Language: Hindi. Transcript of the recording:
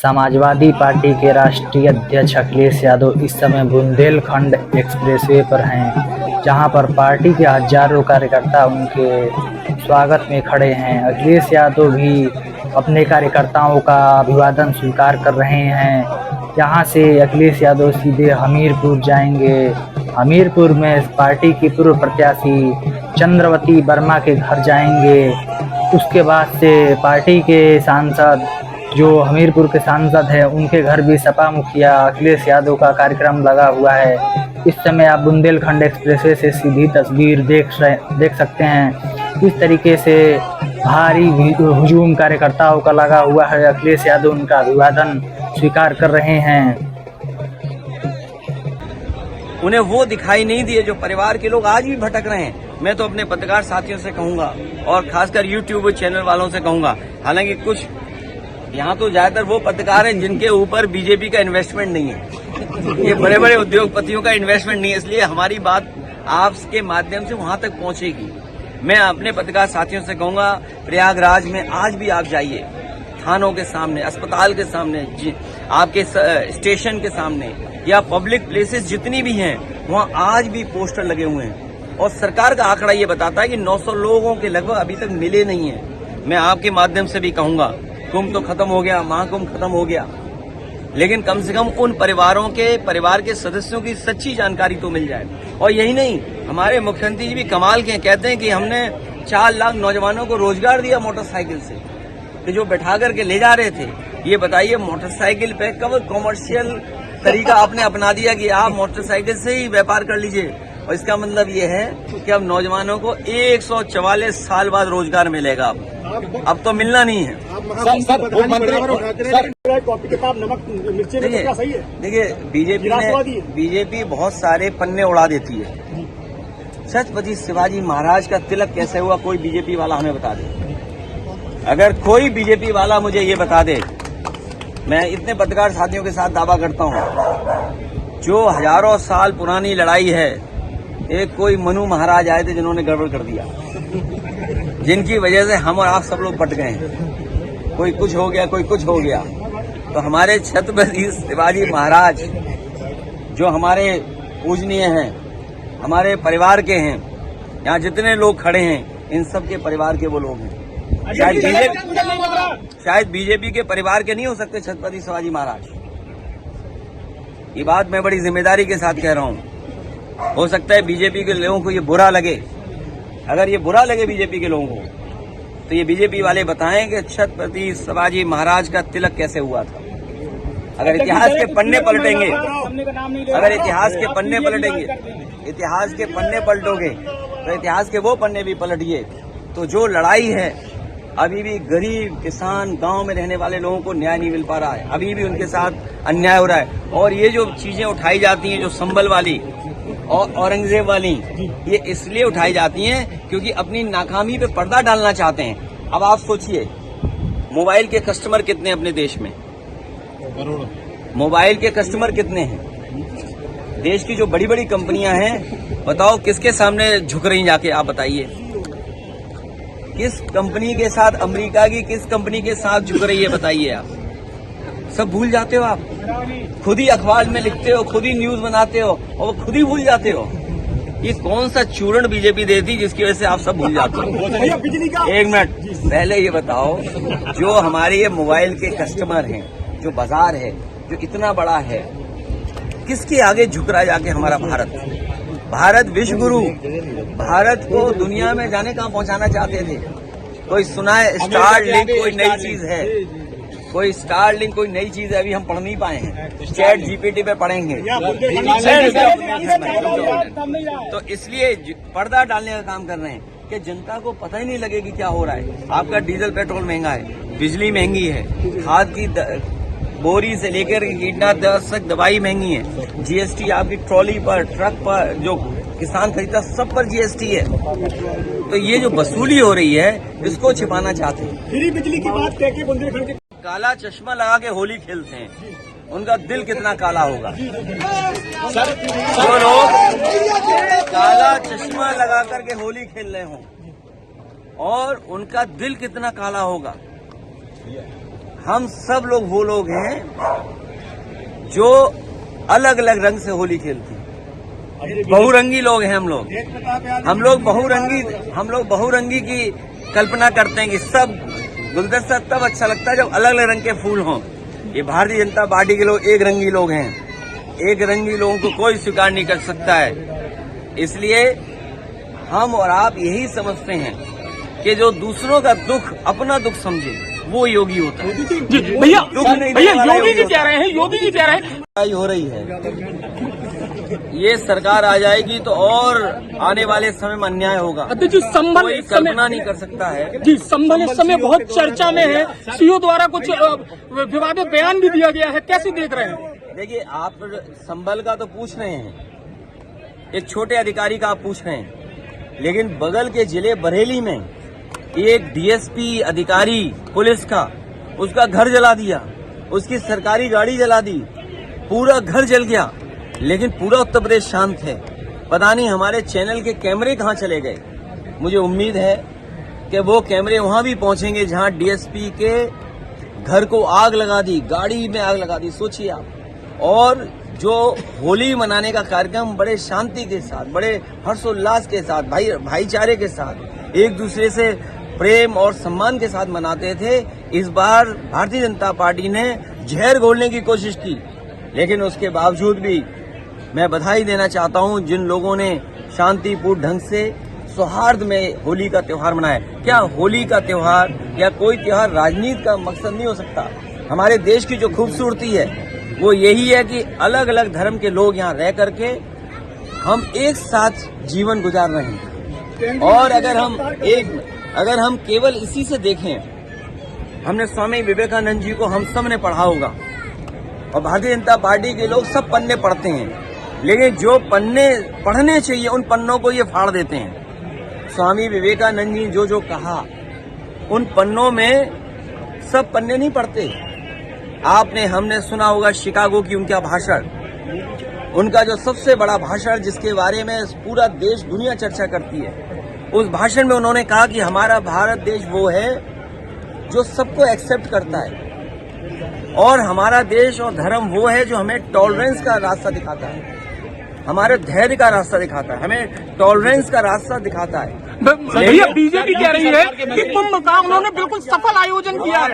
समाजवादी पार्टी के राष्ट्रीय अध्यक्ष अखिलेश यादव इस समय बुंदेलखंड एक्सप्रेसवे पर हैं, जहां पर पार्टी के हजारों कार्यकर्ता उनके स्वागत में खड़े हैं। अखिलेश यादव भी अपने कार्यकर्ताओं का अभिवादन स्वीकार कर रहे हैं। यहां से अखिलेश यादव सीधे हमीरपुर जाएंगे। हमीरपुर में पार्टी की पूर्व प्रत्याशी चंद्रवती वर्मा के घर जाएंगे। उसके बाद से पार्टी के सांसद जो हमीरपुर के सांसद हैं उनके घर भी सपा मुखिया अखिलेश यादव का कार्यक्रम लगा हुआ है। इस समय आप बुंदेलखंड एक्सप्रेसवे से सीधी तस्वीर देख सकते हैं। इस तरीके से भारी हुजूम कार्यकर्ताओं का लगा हुआ है। अखिलेश यादव उनका अभिवादन स्वीकार कर रहे हैं। उन्हें वो दिखाई नहीं दिए जो परिवार के लोग आज भी भटक रहे हैं। मैं तो अपने पत्रकार साथियों से कहूंगा और खासकर यूट्यूब चैनल वालों से कहूंगा, हालांकि कुछ यहाँ तो ज्यादातर वो पत्रकार हैं जिनके ऊपर बीजेपी का इन्वेस्टमेंट नहीं है, ये बड़े बड़े उद्योगपतियों का इन्वेस्टमेंट नहीं है, इसलिए हमारी बात आपके माध्यम से वहां तक पहुंचेगी। मैं अपने पत्रकार साथियों से कहूंगा, प्रयागराज में आज भी आप जाइए, थानों के सामने, अस्पताल के सामने, आपके स्टेशन के सामने या पब्लिक प्लेसेस जितनी भी हैं, वहां आज भी पोस्टर लगे हुए हैं और सरकार का आंकड़ा ये बताता है कि 900 लोगों के लगभग अभी तक मिले नहीं है। मैं आपके माध्यम से भी कहूंगा, कुंभ तो खत्म हो गया, महाकुंभ खत्म हो गया, लेकिन कम से कम उन परिवार के सदस्यों की सच्ची जानकारी तो मिल जाए। और यही नहीं, हमारे मुख्यमंत्री जी भी कमाल के कहते हैं कि हमने 4 लाख नौजवानों को रोजगार दिया मोटरसाइकिल से, कि जो बैठा करके ले जा रहे थे। ये बताइए, मोटरसाइकिल पे कब कॉमर्शियल तरीका आपने अपना दिया कि आप मोटरसाइकिल से ही व्यापार कर लीजिए। और इसका मतलब ये है कि अब नौजवानों को 144 साल बाद रोजगार मिलेगा। अब तो मिलना नहीं है। देखिए, बीजेपी बहुत सारे पन्ने उड़ा देती है। छत्रपति शिवाजी महाराज का तिलक कैसे हुआ, कोई बीजेपी वाला हमें बता दे। अगर कोई बीजेपी वाला मुझे ये बता दे, मैं इतने पत्रकार साथियों के साथ दावा करता हूं, जो हजारों साल पुरानी लड़ाई है, एक कोई मनु महाराज आए थे जिन्होंने गड़बड़ कर दिया, जिनकी वजह से हम और आप सब लोग बट गए हैं। कोई कुछ हो गया, कोई कुछ हो गया। तो हमारे छत्रपति शिवाजी महाराज जो हमारे पूजनीय हैं, हमारे परिवार के हैं, यहाँ जितने लोग खड़े हैं इन सब के परिवार के वो लोग हैं। शायद बीजेपी के परिवार के नहीं हो सकते छत्रपति शिवाजी महाराज। ये बात मैं बड़ी जिम्मेदारी के साथ कह रहा हूँ। हो सकता है बीजेपी के लोगों को ये बुरा लगे। अगर ये बुरा लगे बीजेपी के लोगों को, तो ये बीजेपी वाले बताएं कि छत्रपति शिवाजी महाराज का तिलक कैसे हुआ था। अगर इतिहास के पन्ने पलटेंगे, इतिहास के पन्ने पलटोगे तो इतिहास के वो पन्ने भी पलटिए, तो जो लड़ाई है, अभी भी गरीब किसान गांव में रहने वाले लोगों को न्याय नहीं मिल पा रहा है, अभी भी उनके साथ अन्याय हो रहा है। और ये जो चीजें उठाई जाती हैं, जो संभल वाली और औरंगजेब वाली, ये इसलिए उठाई जाती हैं क्योंकि अपनी नाकामी पे पर्दा डालना चाहते हैं। अब आप सोचिए, मोबाइल के कस्टमर कितने अपने देश में, मोबाइल के कस्टमर कितने हैं। देश की जो बड़ी बड़ी कंपनियां हैं, बताओ किसके सामने झुक रही जाके, आप बताइए। किस कंपनी के साथ, अमेरिका की किस कंपनी के साथ झुक रही है, बताइए आप। सब भूल जाते हो आप, खुद ही अखबार में लिखते हो, खुद ही न्यूज बनाते हो और खुद ही भूल जाते हो। ये कौन सा चूर्ण बीजेपी देती जिसकी वजह से आप सब भूल जाते हो। एक मिनट पहले ये बताओ, जो हमारे ये मोबाइल के कस्टमर हैं, जो बाजार है, जो इतना बड़ा है, किसके आगे झुक रहा है जाके हमारा भारत। भारत विश्व गुरु, भारत को दुनिया में जाने कहाँ पहुंचाना चाहते थे। कोई सुना है स्टारलिंक कोई नई चीज है, कोई स्टारलिंक कोई नई चीज है, अभी हम पढ़ नहीं पाए हैं। चैट जीपीटी पे पढ़ेंगे। तो इसलिए पर्दा डालने का काम कर रहे हैं कि जनता को पता ही नहीं लगे कि क्या हो रहा है। आपका डीजल पेट्रोल महंगा है, बिजली महंगी है, खाद की बोरी से लेकर कीटनाशक दवाई महंगी है, जीएसटी आपकी ट्रॉली पर, ट्रक पर, जो किसान खरीदता सब पर जीएसटी है। तो ये जो वसूली हो रही है, इसको छिपाना चाहते हैं। फ्री बिजली की बात कह के बुंदेलखंड के काला चश्मा लगा के होली खेलते हैं, उनका दिल कितना काला होगा। जो लोग काला चश्मा लगा करके होली खेल रहे हों और उनका दिल कितना काला होगा। हम सब लोग वो लोग हैं जो अलग अलग रंग से होली खेलते हैं। बहुरंगी लोग हैं हम लोग बहुरंगी की कल्पना करते हैं कि सब गुलदस्ता तब अच्छा लगता है जब अलग अलग रंग के फूल हों। ये भारतीय जनता पार्टी के लोग एक रंगी लोग हैं। एक रंगी लोगों को कोई स्वीकार नहीं कर सकता है। इसलिए हम और आप यही समझते हैं कि जो दूसरों का दुख अपना दुख समझे वो योगी होता है। भैया योगी जी कह रहे हैं लड़ाई हो रही है। ये सरकार आ जाएगी तो और आने वाले समय में अन्याय होगा। जी संभल कोई कल्पना नहीं कर सकता है। जी संभल इस समय बहुत चर्चा में है। सीओ द्वारा कुछ विवादित बयान भी दिया गया है, कैसे देख रहे हैं? देखिए, आप संभल का तो पूछ रहे हैं, एक छोटे अधिकारी का आप पूछ रहे हैं, लेकिन बगल के जिले बरेली में एक डीएसपी अधिकारी पुलिस का, उसका घर जला दिया, उसकी सरकारी गाड़ी जला दी, पूरा घर जल गया, लेकिन पूरा उत्तर प्रदेश शांत है। पता नहीं हमारे चैनल के कैमरे कहाँ चले गए। मुझे उम्मीद है कि वो कैमरे वहां भी पहुंचेंगे जहां डीएसपी के घर को आग लगा दी, गाड़ी में आग लगा दी, सोचिए आप। और जो होली मनाने का कार्यक्रम बड़े शांति के साथ, बड़े हर्षोल्लास के साथ, भाईचारे के साथ, एक दूसरे से प्रेम और सम्मान के साथ मनाते थे, इस बार भारतीय जनता पार्टी ने जहर घोलने की कोशिश की। लेकिन उसके बावजूद भी मैं बधाई देना चाहता हूं जिन लोगों ने शांतिपूर्ण ढंग से सौहार्द में होली का त्योहार मनाया। क्या होली का त्योहार या कोई त्योहार राजनीति का मकसद नहीं हो सकता। हमारे देश की जो खूबसूरती है वो यही है कि अलग अलग धर्म के लोग यहाँ रह करके हम एक साथ जीवन गुजार रहे हैं। और अगर हम केवल इसी से देखें, हमने स्वामी विवेकानंद जी को हम सब ने पढ़ा होगा और भारतीय जनता पार्टी के लोग सब पन्ने पढ़ते हैं, लेकिन जो पन्ने पढ़ने चाहिए उन पन्नों को ये फाड़ देते हैं। स्वामी विवेकानंद जी जो कहा उन पन्नों में सब पन्ने नहीं पढ़ते। हमने सुना होगा शिकागो की उनका भाषण, उनका जो सबसे बड़ा भाषण जिसके बारे में पूरा देश दुनिया चर्चा करती है, उस भाषण में उन्होंने कहा कि हमारा भारत देश वो है जो सबको एक्सेप्ट करता है और हमारा देश और धर्म वो है जो हमें टॉलरेंस का रास्ता दिखाता है, हमारे धैर्य का रास्ता दिखाता है, हमें टॉलरेंस का रास्ता दिखाता है। भैया बीजेपी कह रही है कि कुंभ का उन्होंने बिल्कुल सफल आयोजन किया है।